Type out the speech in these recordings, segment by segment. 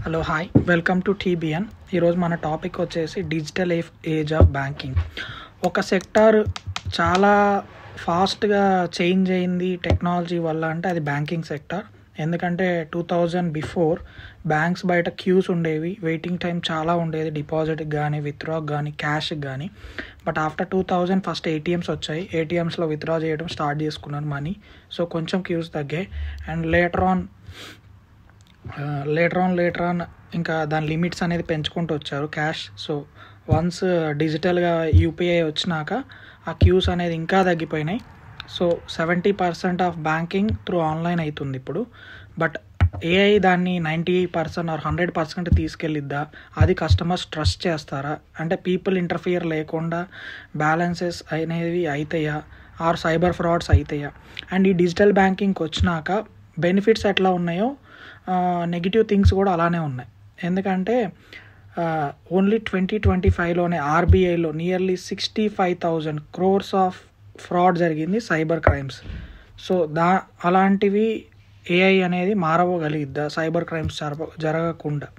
Hello hi welcome to TBN. ఈరోజు మన topic వచ్చేసి డిజిటల్ ఏజ్ ఆఫ్ బ్యాంకింగ్. ఒక సెక్టార్ చాలా ఫాస్ట్గా చేంజ్ అయింది టెక్నాలజీ వల్ల అంటే అది బ్యాంకింగ్ సెక్టార్. ఎందుకంటే 2000 బిఫోర్ బ్యాంక్స్ బయట క్యూస్ ఉండేవి, వెయిటింగ్ టైం చాలా ఉండేది డిపాజిట్కి కానీ విత్డ్రాకి కానీ క్యాష్కి కానీ. బట్ ఆఫ్టర్ 2000 ఫస్ట్ ఏటీఎమ్స్ వచ్చాయి, ఏటీఎమ్స్లో విత్డ్రా చేయడం స్టార్ట్ చేసుకున్నారు మనీ. సో కొంచెం క్యూస్ తగ్గాయి అండ్ లేటర్ ఆన్ ఇంకా దాని లిమిట్స్ అనేది పెంచుకుంటూ వచ్చారు క్యాష్. సో వన్స్ డిజిటల్గా యూపీఐ వచ్చినాక ఆ క్యూస్ అనేది ఇంకా తగ్గిపోయినాయి. So 70% of banking through online అవుతుంది ఇప్పుడు. బట్ ఏఐ దాన్ని 90% ఆర్ 100% తీసుకెళ్ళిద్దా? అది కస్టమర్స్ ట్రస్ట్ చేస్తారా? అంటే పీపుల్ ఇంటర్ఫియర్ లేకుండా బ్యాలెన్సెస్ అనేవి అవుతాయా ఆర్ సైబర్ ఫ్రాడ్స్ అవుతాయా? అండ్ ఈ డిజిటల్ బ్యాంకింగ్కి వచ్చినాక బెనిఫిట్స్ ఎట్లా ఉన్నాయో నెగిటివ్ థింగ్స్ కూడా అలానే ఉన్నాయి. ఎందుకంటే ఓన్లీ 2025లోనే ఆర్బీఐలో నియర్లీ 65,000 crores ఆఫ్ ఫ్రాడ్ జరిగింది, సైబర్ క్రైమ్స్. సో అలాంటివి ఏఐ అనేది మారవగలిగిద్దా సైబర్ క్రైమ్స్ జరగకుండా?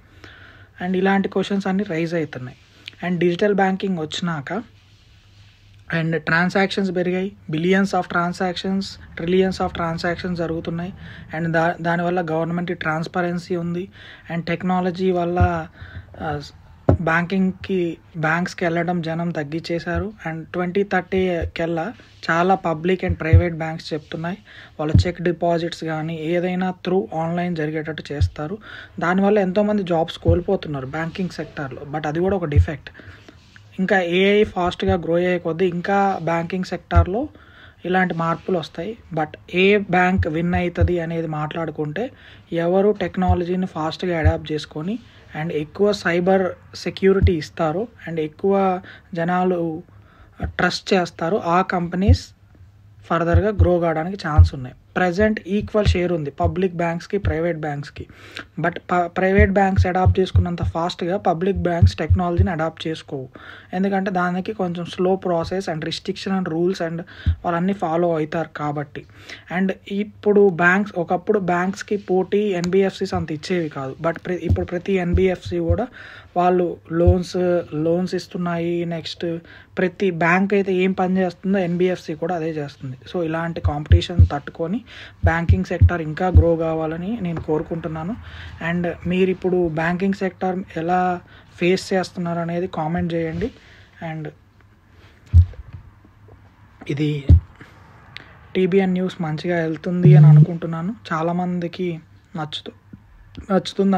అండ్ ఇలాంటి క్వశ్చన్స్ అన్నీ రైజ్ అవుతున్నాయి. అండ్ డిజిటల్ బ్యాంకింగ్ వచ్చినాక అండ్ ట్రాన్సాక్షన్స్ పెరిగాయి, billions of transactions, trillions of transactions జరుగుతున్నాయి. అండ్ దానివల్ల గవర్నమెంట్ ట్రాన్స్పరెన్సీ ఉంది. అండ్ టెక్నాలజీ వల్ల బ్యాంక్స్కి వెళ్ళడం జనం తగ్గించేశారు. అండ్ 2030 కల్లా చాలా పబ్లిక్ అండ్ ప్రైవేట్ బ్యాంక్స్ చెప్తున్నాయి వాళ్ళ చెక్ డిపాజిట్స్ కానీ ఏదైనా త్రూ ఆన్లైన్ జరిగేటట్టు చేస్తారు. దానివల్ల ఎంతోమంది జాబ్స్ కోల్పోతున్నారు బ్యాంకింగ్ సెక్టార్లో. బట్ అది కూడా ఒక డిఫెక్ట్. ఇంకా ఏఐ ఫాస్ట్గా గ్రో అయ్యే కొద్దీ ఇంకా బ్యాంకింగ్ సెక్టార్లో ఇలాంటి మార్పులు వస్తాయి. బట్ ఏ బ్యాంక్ విన్ అవుతుంది అనేది మాట్లాడుకుంటే ఎవరు టెక్నాలజీని ఫాస్ట్గా అడాప్ట్ చేసుకొని అండ్ ఎక్కువ సైబర్ సెక్యూరిటీ ఇస్తారు అండ్ ఎక్కువ జనాలు ట్రస్ట్ చేస్తారు, ఆ కంపెనీస్ ఫర్దర్గా గ్రో కావడానికి ఛాన్స్ ఉన్నాయి. ప్రజెంట్ ఈక్వల్ షేర్ ఉంది పబ్లిక్ బ్యాంక్స్కి ప్రైవేట్ బ్యాంక్స్కి. బట్ ప్రైవేట్ బ్యాంక్స్ అడాప్ట్ చేసుకున్నంత ఫాస్ట్గా పబ్లిక్ బ్యాంక్స్ టెక్నాలజీని అడాప్ట్ చేసుకోవు. ఎందుకంటే దానికి కొంచెం slow process and restriction and rules and వాళ్ళన్నీ ఫాలో అవుతారు కాబట్టి. అండ్ ఇప్పుడు ఒకప్పుడు బ్యాంక్స్కి పోటీ ఎన్బిఎఫ్సిస్ అంత ఇచ్చేవి కాదు. బట్ ఇప్పుడు ప్రతి ఎన్బిఎఫ్సి కూడా వాళ్ళు లోన్స్ ఇస్తున్నాయి. నెక్స్ట్ ప్రతి బ్యాంక్ అయితే ఏం పని చేస్తుందో ఎన్బిఎఫ్సి కూడా అదే చేస్తుంది. సో ఇలాంటి కాంపిటీషన్ తట్టుకొని బ్యాంకింగ్ సెక్టార్ ఇంకా గ్రో కావాలని నేను కోరుకుంటున్నాను. అండ్ మీరు ఇప్పుడు బ్యాంకింగ్ సెక్టార్ ఎలా ఫేస్ చేస్తున్నారు అనేది కామెంట్ చేయండి. అండ్ ఇది టీబీఎన్ న్యూస్ మంచిగా వెళ్తుంది అని అనుకుంటున్నాను. చాలామందికి నచ్చుతుంది